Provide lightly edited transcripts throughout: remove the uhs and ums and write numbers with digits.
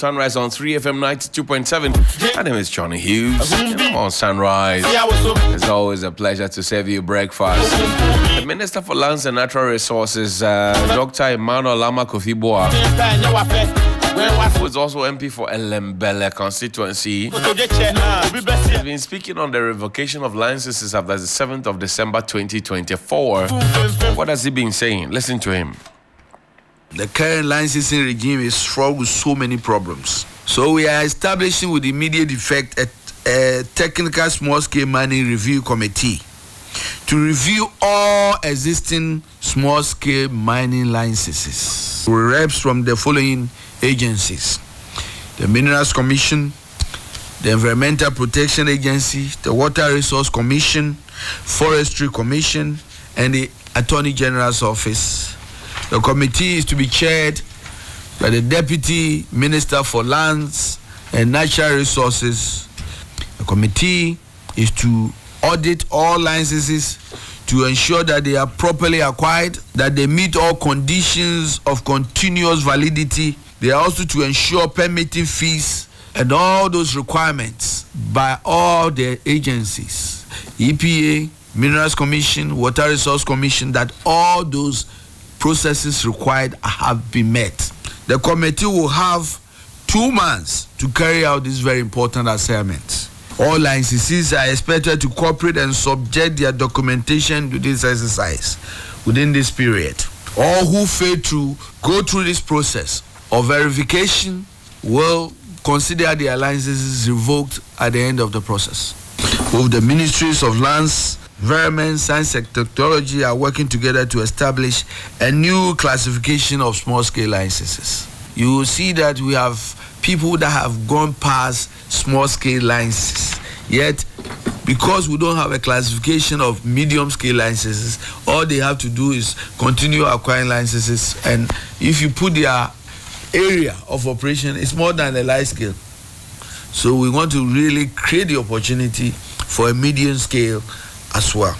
Sunrise on 3FM 92.7. My name is Johnny Hughes. On Sunrise. It's always a pleasure to serve you breakfast. The Minister for Lands and Natural Resources, Dr. Emmanuel Lama Kofi-Boa, who is also MP for Elembele constituency, has been speaking on the revocation of licenses after the 7th of December 2024. What has he been saying? Listen to him. The current licensing regime is fraught with so many problems. So we are establishing with immediate effect a technical small-scale mining review committee to review all existing small-scale mining licenses. With reps from the following agencies: the Minerals Commission, the Environmental Protection Agency, the Water Resource Commission, Forestry Commission, and the Attorney General's Office. The committee is to be chaired by the Deputy Minister for Lands and Natural Resources. The committee is to audit all licenses to ensure that they are properly acquired, that they meet all conditions of continuous validity. They are also to ensure permitting fees and all those requirements by all the agencies, EPA, Minerals Commission, Water Resource Commission, that all those processes required have been met. The committee will have 2 months to carry out this very important assignment. All licensees are expected to cooperate and subject their documentation to this exercise within this period. All who fail to go through this process of verification will consider their licenses revoked at the end of the process. Both the Ministries of Lands, Environment, Science and Technology are working together to establish a new classification of small-scale licenses. You will see that we have people that have gone past small-scale licenses. Yet, because we don't have a classification of medium-scale licenses, all they have to do is continue acquiring licenses. And if you put their area of operation, it's more than a light scale. So we want to really create the opportunity for a medium scale as well.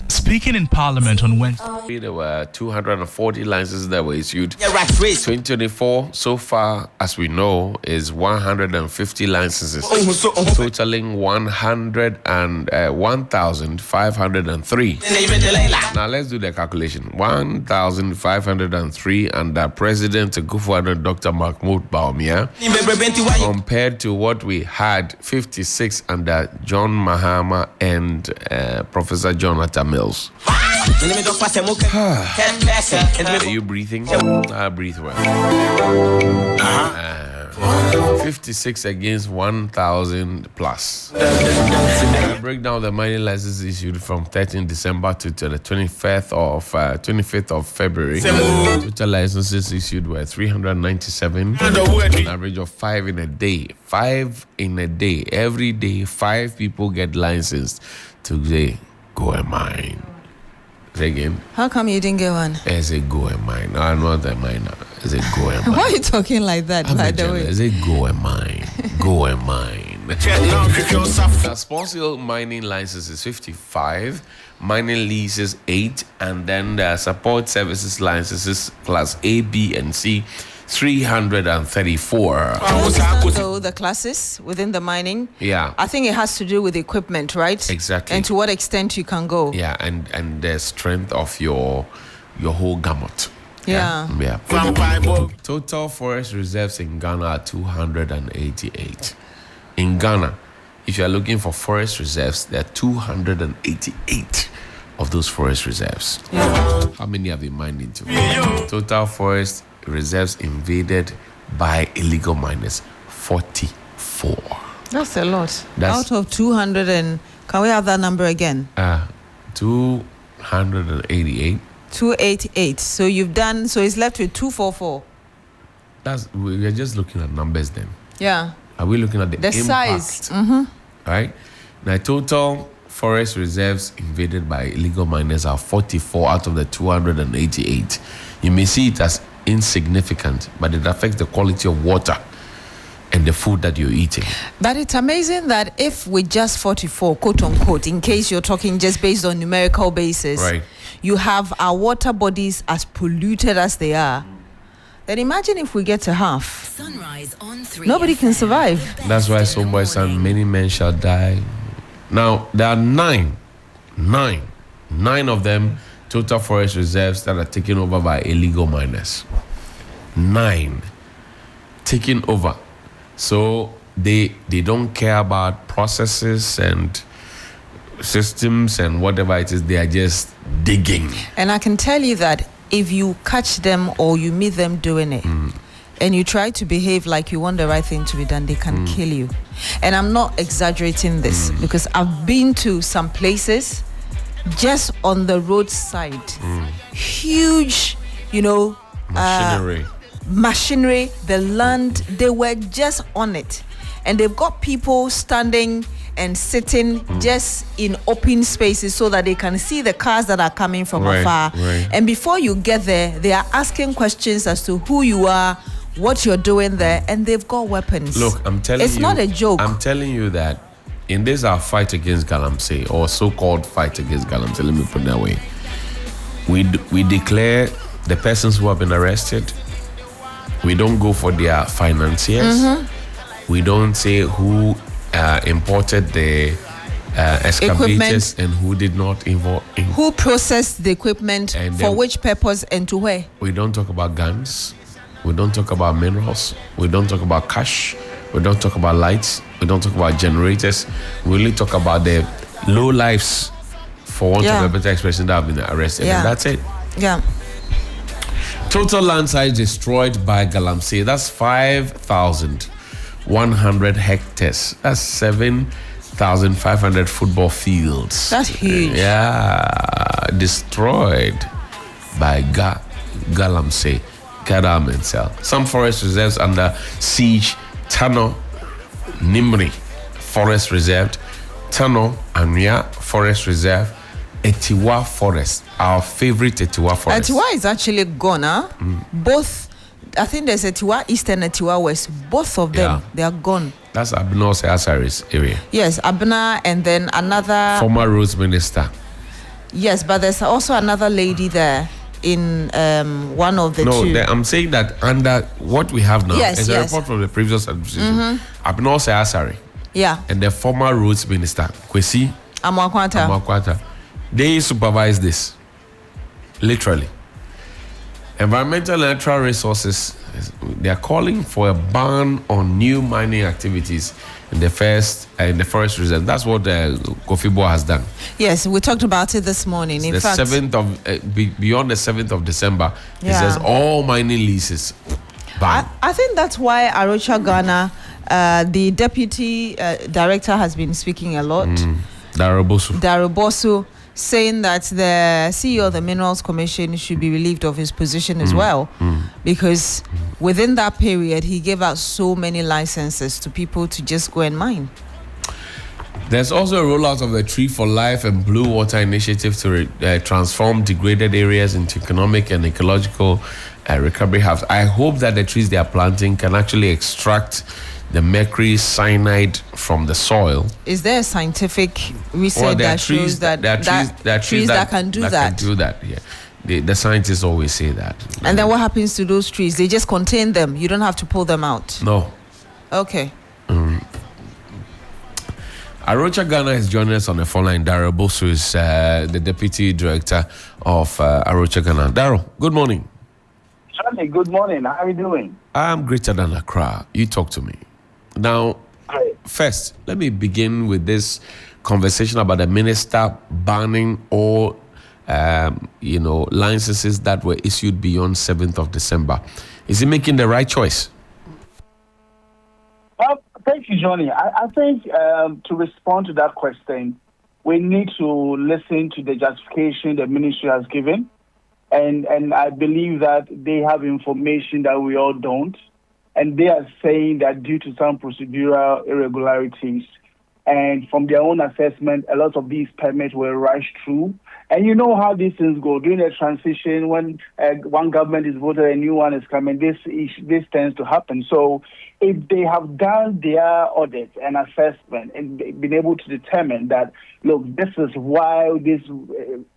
Speaking in Parliament on Wednesday, there were 240 licenses that were issued. 2024, so far as we know, is 150 licenses, totaling 1,503. Now let's do the calculation. 1,503 under President Akufo-Addo and Dr. Mahmoud Bawumia, compared to what we had 56 under John Mahama and Professor Jonathan Mills. Are you breathing? I breathe well. 56 against 1,000 plus. Break down the mining licenses issued from 13 December to the 25th of February. Total licenses issued were 397, an average of 5 in a day. 5 in a day. Every day, 5 people get licensed. Today, go and mine. Say again. How come you didn't get one? As a go and mine. No, I'm not a miner. As a go and mine. Why are you talking like that, by the way? As a go and mine. Go and mine. Now, small-scale mining license is 55, mining leases 8, and then the support services licenses class A, B, and C 334. So the classes within the mining, yeah, I think it has to do with equipment, right? Exactly. And to what extent you can go. Yeah, and the strength of your whole gamut. Yeah. Total forest reserves in Ghana are 288. In Ghana, if you are looking for forest reserves, there are 288 of those forest reserves. Yeah. How many have been mined into? Total forest reserves invaded by illegal miners, 44. That's a lot. Out of 200 and... Can we have that number again? 288. 288. So you've done... So it's left with 244. We're just looking at numbers then. Yeah. Are we looking at the impact? Size? Mm-hmm. Right? Now, total forest reserves invaded by illegal miners are 44 out of the 288. You may see it as insignificant, but it affects the quality of water and the food that you're eating. But it's amazing that if with just 44, quote unquote, in case you're talking just based on numerical basis, right, you have our water bodies as polluted as they are, Then imagine if we get to half. Sunrise on 3 Nobody can survive. That's why some boys and many men shall die. Now, there are nine of them total forest reserves that are taken over by illegal miners. 9 taken over. So they don't care about processes and systems and whatever it is. They are just digging. And I can tell you that if you catch them or you meet them doing it, and you try to behave like you want the right thing to be done, they can kill you. And I'm not exaggerating this because I've been to some places just on the roadside. Huge, machinery, the land, they were just on it. And they've got people standing and sitting just in open spaces so that they can see the cars that are coming from afar. Right. And before you get there, they are asking questions as to who you are, what you're doing there, and they've got weapons. Look, I'm telling you. It's not a joke. I'm telling you that in this our fight against Galamsey, or so-called fight against Galamsey, let me put it that way, we declare the persons who have been arrested. We don't go for their financiers. We don't say who imported the excavators and who did not involve. Who processed the equipment, And for then- which purpose and to where? We don't talk about guns. We don't talk about minerals. We don't talk about cash. We don't talk about lights. We don't talk about generators. We only talk about the low lives, for want of a better expression, that have been arrested. Yeah. And that's it. Yeah. Total land size destroyed by Galamsey. That's 5,100 hectares. That's 7,500 football fields. That's huge. Yeah, destroyed by Galamsey. Cell. Some forest reserves under siege: Tano, Nimri Forest Reserve, Tano, Anya Forest Reserve, Etiwa Forest, our favorite Etiwa Forest. Etiwa is actually gone, huh? Both, I think there's Etiwa East and Etiwa West. Both of them, they are gone. That's Abner Asaris area. Yes, Abner, and then another. Former roads minister. Yes, but there's also another lady there in one of the two. No, I'm saying that under what we have now is a report from the previous administration. Abner Asari. Yeah. And the former roads minister, Kwesi Amakwata. They supervise this. Literally. Environmental and natural resources, they are calling for a ban on new mining activities in the forest reserve. That's what Kofi Boa has done. Yes, we talked about it this morning. In fact, 7th of beyond the 7th of December, it says all mining leases banned. I think that's why Arocha Ghana, the deputy director, has been speaking a lot. Darobosu, saying that the CEO of the Minerals Commission should be relieved of his position as well, because within that period he gave out so many licenses to people to just go and mine. There's also a rollout of the Tree for Life and Blue Water initiative to transform degraded areas into economic and ecological recovery hubs. I hope that the trees they are planting can actually extract the mercury cyanide from the soil. Is there a scientific research that shows that there are trees that can do that? Can do that, yeah. The scientists always say that. And then what happens to those trees? They just contain them. You don't have to pull them out. No. Okay. Arocha Ghana is joining us on the phone line. Darrell Bosu is the deputy director of Arocha Ghana. Darrell, good morning. Charlie, good morning. How are you doing? I'm greater than Accra. You talk to me. Now, first, let me begin with this conversation about the minister banning all, licenses that were issued beyond 7th of December. Is he making the right choice? Well, thank you, Johnny. I think to respond to that question, we need to listen to the justification the ministry has given. And I believe that they have information that we all don't. And they are saying that due to some procedural irregularities and from their own assessment, a lot of these permits were rushed through. And you know how these things go. During the transition, when one government is voted, a new one is coming, this tends to happen. So if they have done their audit and assessment and been able to determine that, look, this is why these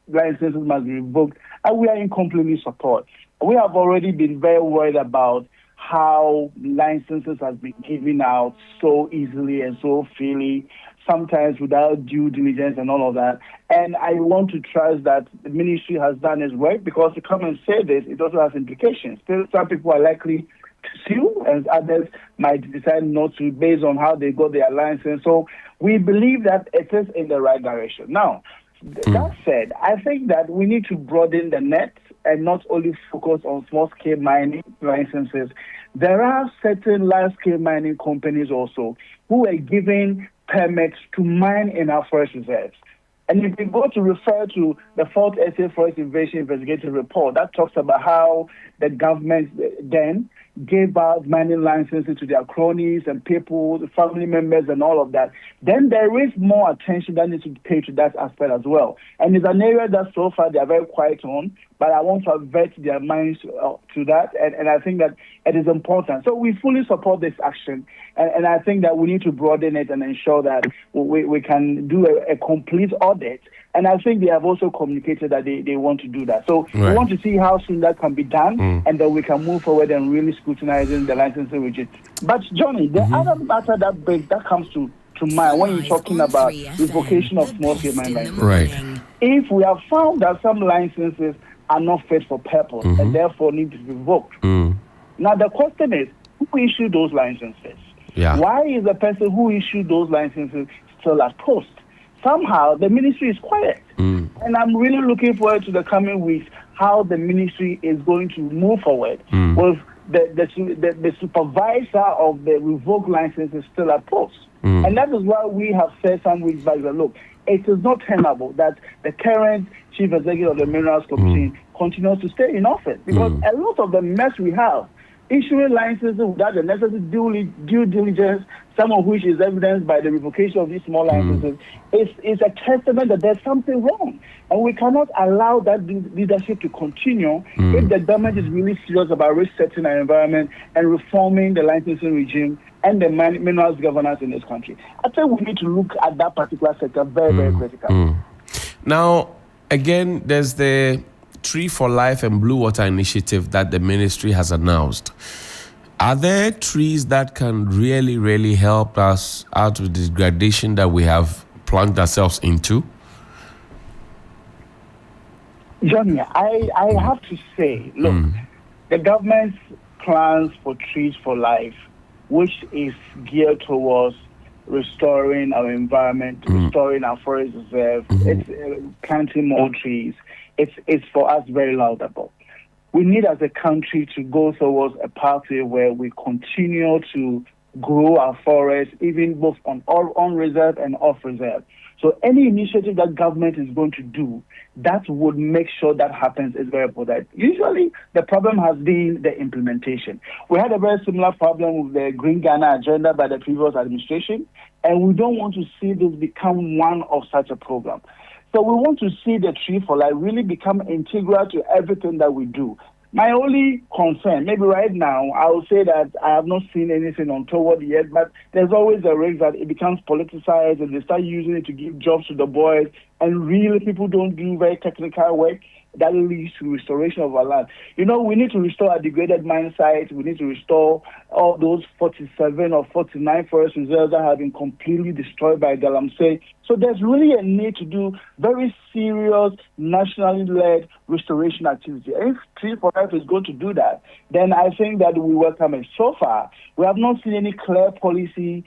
licenses must be revoked, and we are in complete support. We have already been very worried about how licenses have been given out so easily and so freely, sometimes without due diligence and all of that. And I want to trust that the ministry has done its work, because to come and say this, it also has implications. Still, some people are likely to sue, and others might decide not to based on how they got their license. So we believe that it is in the right direction. Now, that said, I think that we need to broaden the net and not only focus on small-scale mining licenses. There are certain large-scale mining companies also who are giving permits to mine in our forest reserves. And if you go to refer to the 4th SA Forest Invasion Investigative Report, that talks about how the government then gave out mining licenses to their cronies and people, the family members and all of that, then there is more attention that needs to be paid to that aspect as well. And it's an area that so far they are very quiet on, but I want to avert their minds to that, and I think that it is important. So we fully support this action, and I think that we need to broaden it and ensure that we can do a complete audit. And I think they have also communicated that they want to do that. So we want to see how soon that can be done, and then we can move forward and really scrutinizing the licensing regime. But Johnny, the other matter that comes to mind when you're talking about revocation of small-scale mining. Right. If we have found that some licenses are not fit for purpose and therefore need to be revoked. Now the question is, who issued those licenses? Yeah. Why is the person who issued those licenses still at post? Somehow the ministry is quiet. And I'm really looking forward to the coming weeks, how the ministry is going to move forward with the supervisor of the revoked licenses still at post. And that is why we have said some weeks back that, look, it is not tenable that the current chief executive of the Minerals Commission continues to stay in office, because a lot of the mess we have, issuing licenses without the necessary due diligence, some of which is evidenced by the revocation of these small licenses, is a testament that there's something wrong. And we cannot allow that leadership to continue if the government is really serious about resetting our environment and reforming the licensing regime and the minerals governance in this country. I think we need to look at that particular sector very, very critically. Now, again, there's the Tree for Life and Blue Water initiative that the ministry has announced. Are there trees that can really, really help us out of the degradation that we have plunged ourselves into? Johnny, I have to say, look, the government's plans for Trees for Life, which is geared towards restoring our environment, restoring our forest reserve, it's planting more trees. It's for us very laudable. We need as a country to go towards a pathway where we continue to grow our forests, even both on reserve and off reserve. So any initiative that government is going to do that would make sure that happens is very important. Usually the problem has been the implementation. We had a very similar problem with the Green Ghana agenda by the previous administration, and we don't want to see this become one of such a program. So we want to see the Tree for Life really become integral to everything that we do. My only concern, maybe right now, I will say that I have not seen anything untoward yet, but there's always a risk that it becomes politicized and they start using it to give jobs to the boys, and really people don't do very technical work. That leads to restoration of our land. You know, we need to restore our degraded mine sites. We need to restore all those 47 or 49 forest reserves that have been completely destroyed by Galamsey. So there's really a need to do very serious, nationally led restoration activity. If Tree for Life is going to do that, then I think that we welcome it. So far, we have not seen any clear policy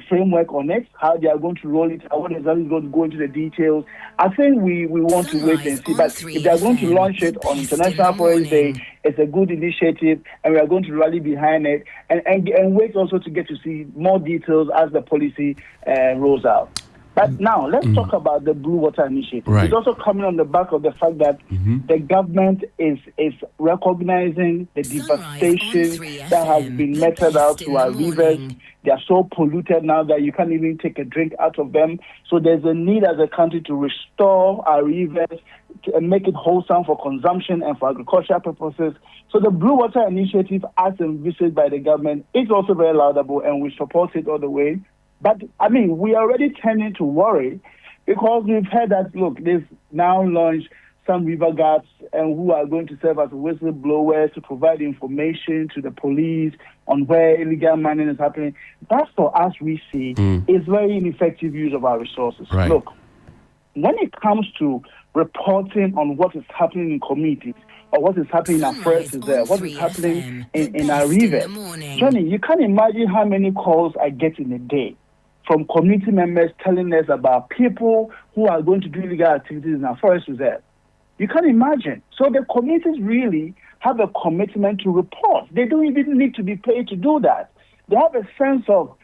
framework on it, how they are going to roll it, how exactly is going to go into the details. I think we want to wait and see. But if they are going to launch it on International Forest Day, it's a good initiative, and we are going to rally behind it and wait also to get to see more details as the policy rolls out. But now, let's talk about the Blue Water Initiative. Right. It's also coming on the back of the fact that the government is recognizing the devastation that has been meted out to our rivers. They are so polluted now that you can't even take a drink out of them. So there's a need as a country to restore our rivers and make it wholesome for consumption and for agricultural purposes. So the Blue Water Initiative, as envisaged by the government, is also very laudable, and we support it all the way. But, I mean, we are already tending to worry because we've heard that, look, they've now launched some river guards and who are going to serve as whistleblowers to provide information to the police on where illegal mining is happening. That, for us, we see is very ineffective use of our resources. Right. Look, when it comes to reporting on what is happening in communities or what is happening in our forests there, what is happening in our rivers, Johnny, you can't imagine how many calls I get in a day from community members telling us about people who are going to do illegal activities in our forest reserve. You can't imagine. So the communities really have a commitment to report. They don't even need to be paid to do that. They have a sense of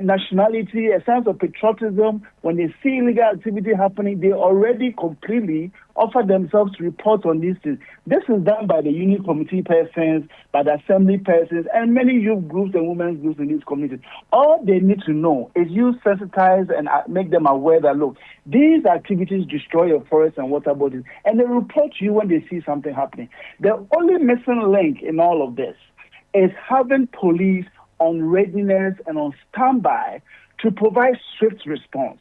nationality, a sense of patriotism. When they see illegal activity happening, they already completely offer themselves to report on these things. This is done by the unit committee persons, by the assembly persons, and many youth groups and women's groups in these communities. All they need to know is you sensitize and make them aware that, look, these activities destroy your forests and water bodies, and they report to you when they see something happening. The only missing link in all of this is having police on readiness and on standby to provide swift response.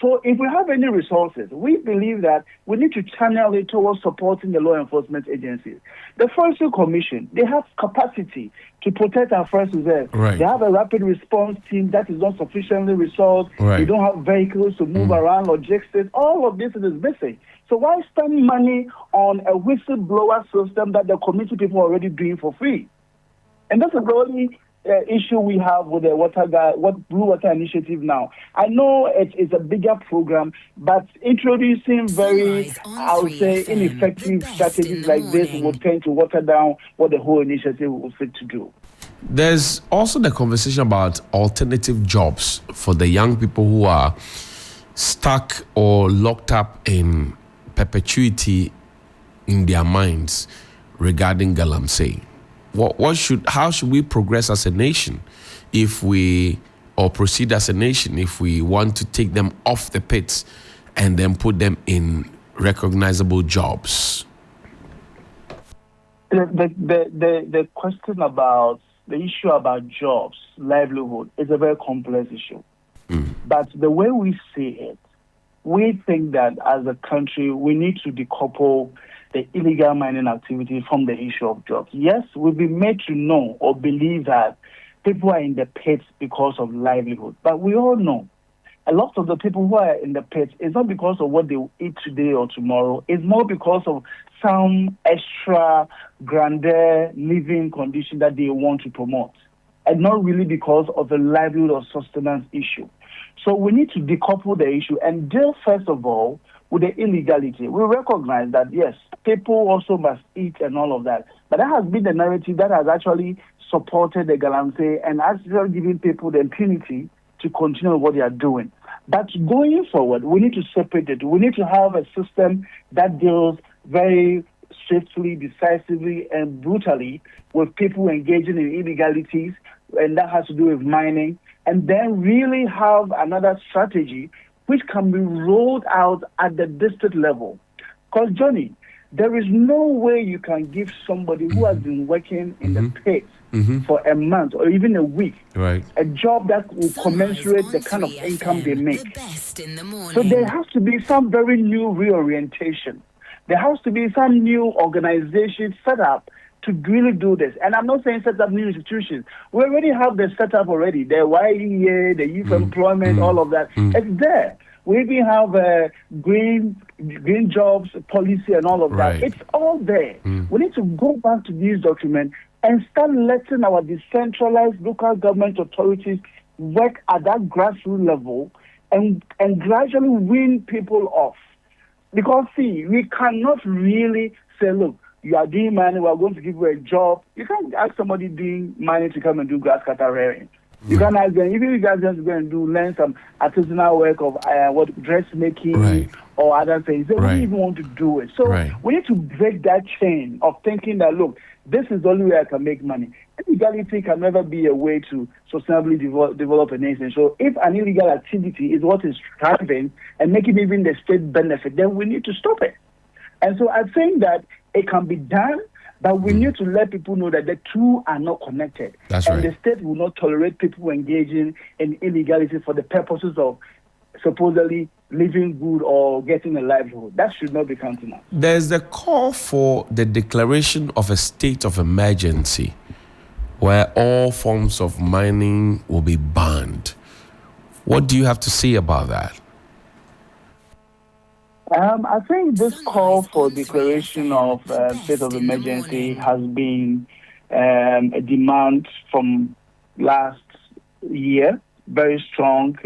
So if we have any resources, we believe that we need to channel it towards supporting the law enforcement agencies. The Forestry Commission, they have capacity to protect our forest reserve. Right. They have a rapid response team that is not sufficiently resourced. Right. They don't have vehicles to move around, logistics. All of this is missing. So why spend money on a whistleblower system that the community people are already doing for free? And that's the only issue we have with the Blue Water Initiative now. I know it's a bigger program, but introducing very, I would say, ineffective strategies like this will tend to water down what the whole initiative will fit to do. There's also the conversation about alternative jobs for the young people who are stuck or locked up in perpetuity in their minds regarding galamsey. How should we progress as a nation or proceed as a nation if we want to take them off the pits and then put them in recognizable jobs? The question about the issue about jobs, livelihood, is a very complex issue. But the way we see it, we think that as a country, we need to decouple the illegal mining activity from the issue of jobs. Yes, we've been made to know or believe that people are in the pits because of livelihood. But we all know a lot of the people who are in the pits is not because of what they will eat today or tomorrow. It's more because of some extra grander living condition that they want to promote, and not really because of a livelihood or sustenance issue. So we need to decouple the issue and deal, first of all, with the illegality. We recognize that, yes, people also must eat and all of that. But that has been the narrative that has actually supported the galamsey and actually giving people the impunity to continue what they are doing. But going forward, we need to separate it. We need to have a system that deals very swiftly, decisively, and brutally with people engaging in illegalities, and that has to do with mining, and then really have another strategy which can be rolled out at the district level. Because, Johnny, there is no way you can give somebody who has been working in the pit for a month or even a week a job that will commensurate the kind of income they make. So there has to be some very new reorientation. There has to be some new organization set up to really do this. And I'm not saying set up new institutions. We already have the setup already. The YEA, the youth employment, all of that. It's there. We even have green jobs policy and all of that. It's all there. We need to go back to these documents and start letting our decentralized local government authorities work at that grassroots level and gradually wean people off. Because, see, we cannot really say, look, you are doing mining, we are going to give you a job. You can't ask somebody doing mining to come and do grass cutter rearing. You can't ask them, even if you guys just go and learn some artisanal work of dressmaking or other things, they don't even want to do it. So we need to break that chain of thinking that, look, this is the only way I can make money. Illegality can never be a way to sustainably develop a nation. So if an illegal activity is what is driving and making even the state benefit, then we need to stop it. And so I think that it can be done, but we need to let people know that the two are not connected. And the state will not tolerate people engaging in illegality for the purposes of supposedly living good or getting a livelihood. That should not be countenance. There's the call for the declaration of a state of emergency where all forms of mining will be banned. What do you have to say about that? I think this call for declaration of state of emergency has been a demand from last year, very strong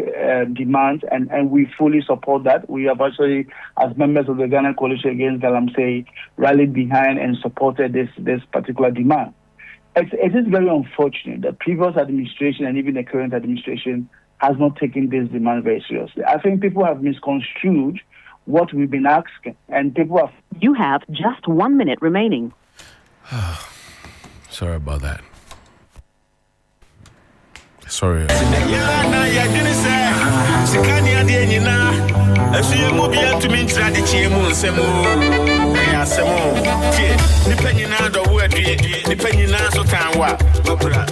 demand, and we fully support that. We have actually, as members of the Ghana Coalition Against Galamsey, rallied behind and supported this particular demand. It is very unfortunate the previous administration and even the current administration has not taken this demand very seriously. I think people have misconstrued what we've been asking, and people have... You have just 1 minute remaining. Sorry about that. Sorry.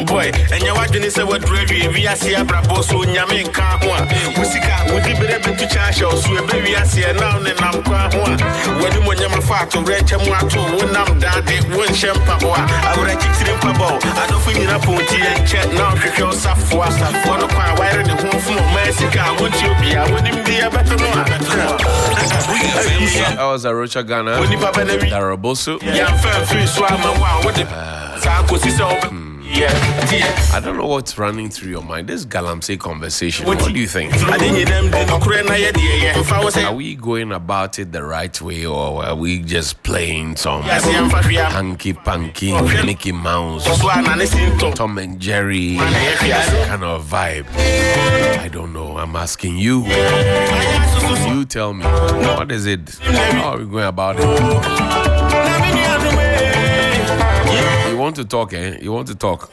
Boy, and you watching this what we are seeing Braboso, Yamin Kahua, Musika, would be able to charge us with a baby as here now and I'm Kahua. When you want your fat to rent him one to one I'm daddy, one shampoo. I would like to Pabo. I don't think you're up on tea and chat now. If you're Safwa, Safwa, wire in the home from Mexico, would you be? I wouldn't be a better one. I was a Rocha Ghana, Daraboso. Yeah, fair free swam. Wow, what the I don't know what's running through your mind. This Galamsey conversation. What do you think? Are we going about it the right way, or are we just playing some hanky panky, Mickey Mouse, Tom and Jerry kind of vibe? I don't know. I'm asking you. You tell me. What is it? How are we going about it? You want to talk, eh? You want to talk.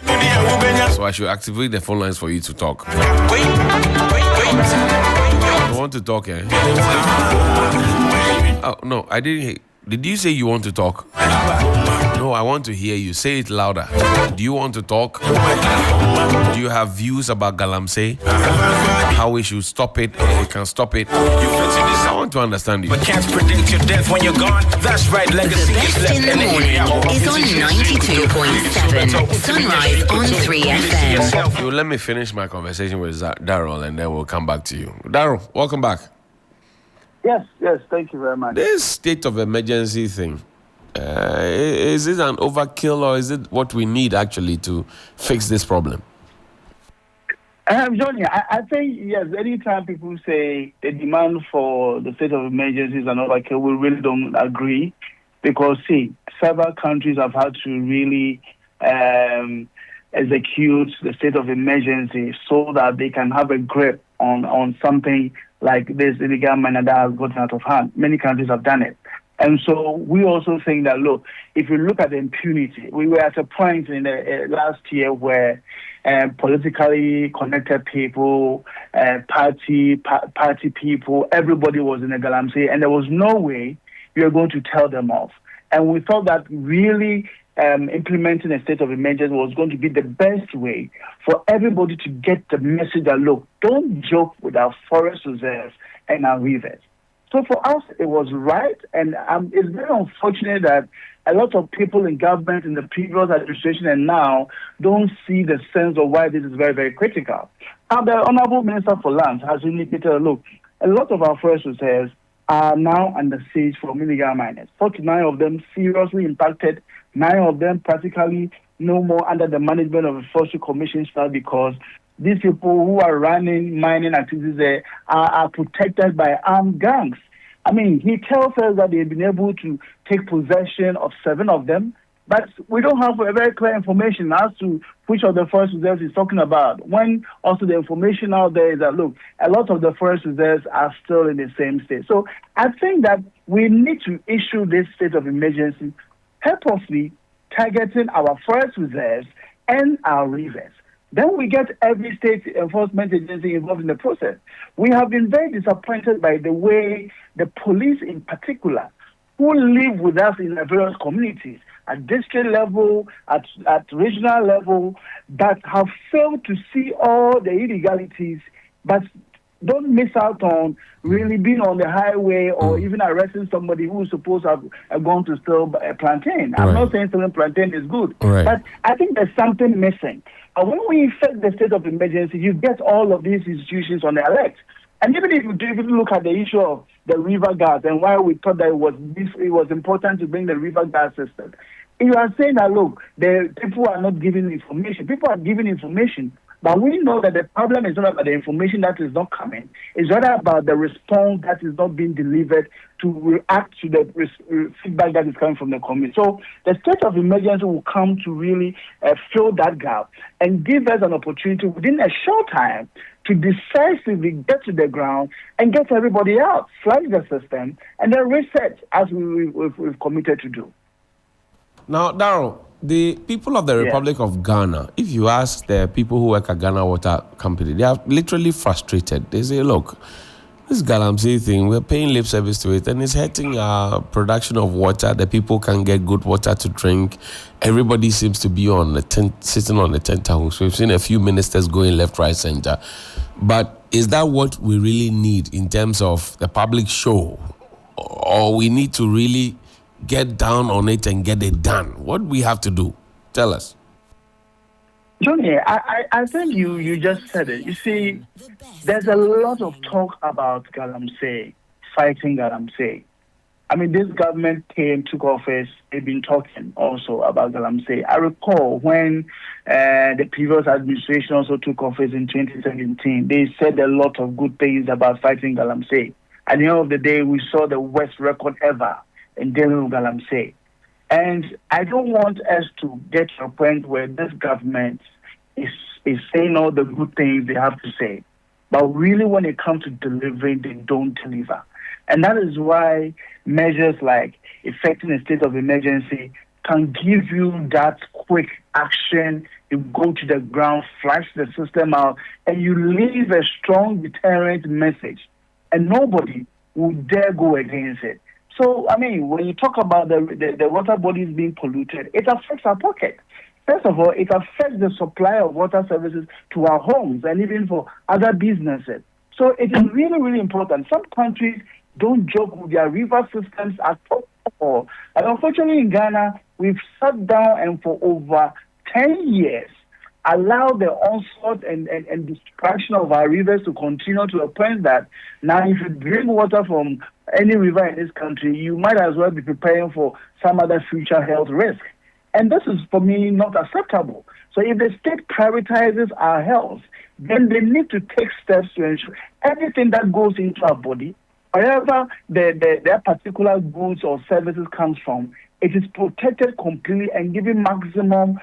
So I should activate the phone lines for you to talk. You want to talk, eh? Oh, no, I didn't hear. Did you say you want to talk? No, I want to hear you. Say it louder. Do you want to talk? Do you have views about Galamsey? How we should stop it, or we can stop it? I want to understand you. But can't predict your death when you're gone. That's right, legacy The best in the morning is on 92.7 Sunrise on 3FM. You let me finish my conversation with Daryl, and then we'll come back to you. Daryl, welcome back. Yes, thank you very much. This state of emergency thing, is it an overkill, or is it what we need actually to fix this problem? Johnny, I think, yes, anytime people say the demand for the state of emergency is an overkill, we really don't agree. Because, see, several countries have had to really execute the state of emergency so that they can have a grip on something like this illegal mining that has gotten out of hand. Many countries have done it. And so we also think that, look, if you look at the impunity, we were at a point in the last year where politically connected people, party people, everybody was in the Galamsey, and there was no way we were going to tell them off. And we thought that really implementing a state of emergency was going to be the best way for everybody to get the message that, look, don't joke with our forest reserves and our rivers. So for us, it was right, and it's very unfortunate that a lot of people in government in the previous administration and now don't see the sense of why this is very, very critical. And the Honorable Minister for Lands has indicated, look, a lot of our forest reserves are now under siege from illegal miners. 49 of them seriously impacted, 9 of them practically no more under the management of the Forestry Commission staff, because these people who are running mining activities there are protected by armed gangs. I mean, he tells us that they've been able to take possession of 7 of them, but we don't have a very clear information as to which of the forest reserves he's talking about. When also the information out there is that, look, a lot of the forest reserves are still in the same state. So I think that we need to issue this state of emergency purposely targeting our forest reserves and our rivers. Then we get every state enforcement agency involved in the process. We have been very disappointed by the way the police in particular, who live with us in the various communities, at district level, at regional level, that have failed to see all the illegalities, but don't miss out on really being on the highway or even arresting somebody who's supposed to have gone to steal a plantain. I'm not saying stealing plantain is good, but I think there's something missing. When we effect the state of emergency, you get all of these institutions on the alert. And even if you look at the issue of the river gas and why we thought that it was important to bring the river gas system, you are saying that, look, the people are not giving information. People are giving information, but we know that the problem is not about the information that is not coming. It's rather about the response that is not being delivered to react to the feedback that is coming from the community. So the state of emergency will come to really fill that gap and give us an opportunity within a short time to decisively get to the ground and get everybody out, flush the system, and then reset as we've committed to do. Now, Darryl, the people of the Republic of Ghana, if you ask the people who work at Ghana Water Company, they are literally frustrated. They say, look, this Galamsey thing, we're paying lip service to it, and it's hurting our production of water. The people can't get good water to drink. Everybody seems to be sitting on the tenterhooks. We've seen a few ministers going left, right, center. But is that what we really need in terms of the public show? Or we need to really get down on it and get it done? What we have to do? Tell us. Johnny, I think you just said it. You see, there's a lot of talk about Galamsey, fighting Galamsey. I mean, this government took office, they've been talking also about Galamsey. I recall when the previous administration also took office in 2017, they said a lot of good things about fighting Galamsey. At the end of the day, we saw the worst record ever in dealing with Galamsey. And I don't want us to get to a point where this government is saying all the good things they have to say. But really, when it comes to delivering, they don't deliver. And that is why measures like effecting a state of emergency can give you that quick action. You go to the ground, flush the system out, and you leave a strong deterrent message. And nobody will dare go against it. So, I mean, when you talk about the water bodies being polluted, it affects our pocket. First of all, it affects the supply of water services to our homes and even for other businesses. So it is really, really important. Some countries don't joke with their river systems at all. And unfortunately, in Ghana, we've sat down and for over 10 years allowed the onslaught and destruction of our rivers to continue to a point that now if you drink water from any river in this country, you might as well be preparing for some other future health risk. And this is, for me, not acceptable. So if the state prioritizes our health, then they need to take steps to ensure everything that goes into our body, wherever their particular goods or services comes from, it is protected completely and given maximum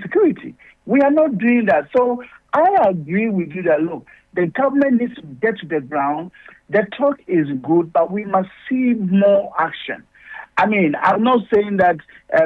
security. We are not doing that. So I agree with you that, look, the government needs to get to the ground. The talk is good, but we must see more action. I mean, I'm not saying that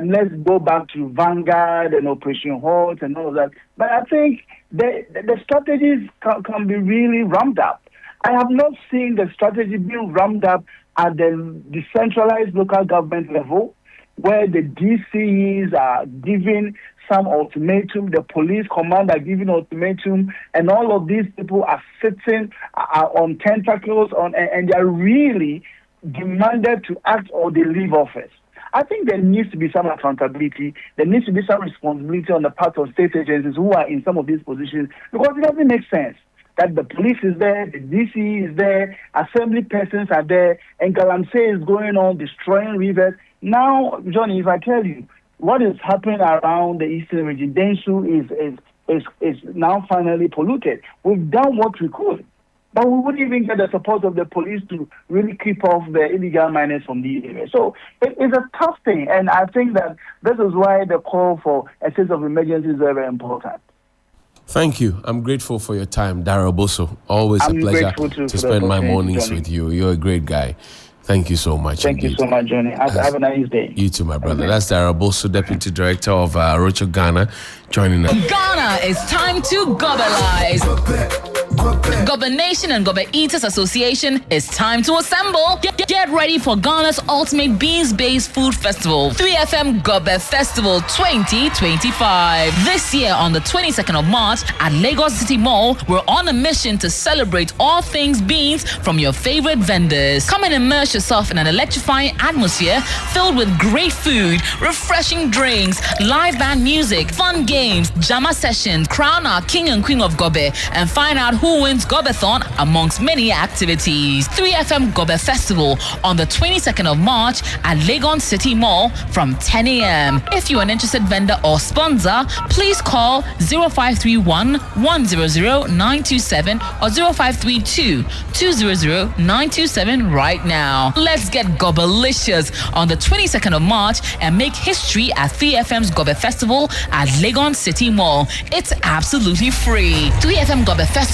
let's go back to Vanguard and Operation Halt and all of that, but I think the strategies can be really ramped up. I have not seen the strategy being ramped up at the decentralized local government level, where the DCs are giving some ultimatum, the police command are giving ultimatum, and all of these people are sitting on tentacles and they are really demanded to act or they leave office. I think there needs to be some accountability. There needs to be some responsibility on the part of state agencies who are in some of these positions, because it doesn't make sense that the police is there, the DC is there, assembly persons are there, and Galamsey is going on destroying rivers. Now, Johnny, if I tell you what is happening around the eastern region, Densu is now finally polluted. We've done what we could, but we wouldn't even get the support of the police to really keep off the illegal miners from the area. So it's a tough thing, and I think that this is why the call for a state of emergency is very, very important. Thank you. I'm grateful for your time, Darryl Bosso. Always a pleasure to spend my mornings Johnny. with you. You're a great guy. Thank you so much. Thank you so much, Johnny. Have a nice day. You too, my brother. That's Darryl Bosso, Deputy Director of Rocho Ghana, joining us. Ghana, it's time to globalize. Gobe Nation and Gobe Eaters Association, it's time to assemble. Get ready for Ghana's ultimate beans-based food festival, 3FM Gobe Festival 2025. This year on the 22nd of March at Lagos City Mall, we're on a mission to celebrate all things beans from your favorite vendors. Come and immerse yourself in an electrifying atmosphere filled with great food, refreshing drinks, live band music, fun games, jama sessions, crown our king and queen of Gobe, and find out who wins Gobeathon amongst many activities. 3FM Gobe Festival on the 22nd of March at Legon City Mall from 10 a.m. If you're an interested vendor or sponsor, please call 0531 100 927 or 0532 200 927 right now. Let's get Gobelicious on the 22nd of March and make history at 3FM's Gobe Festival at Legon City Mall. It's absolutely free. 3FM Gobe Festival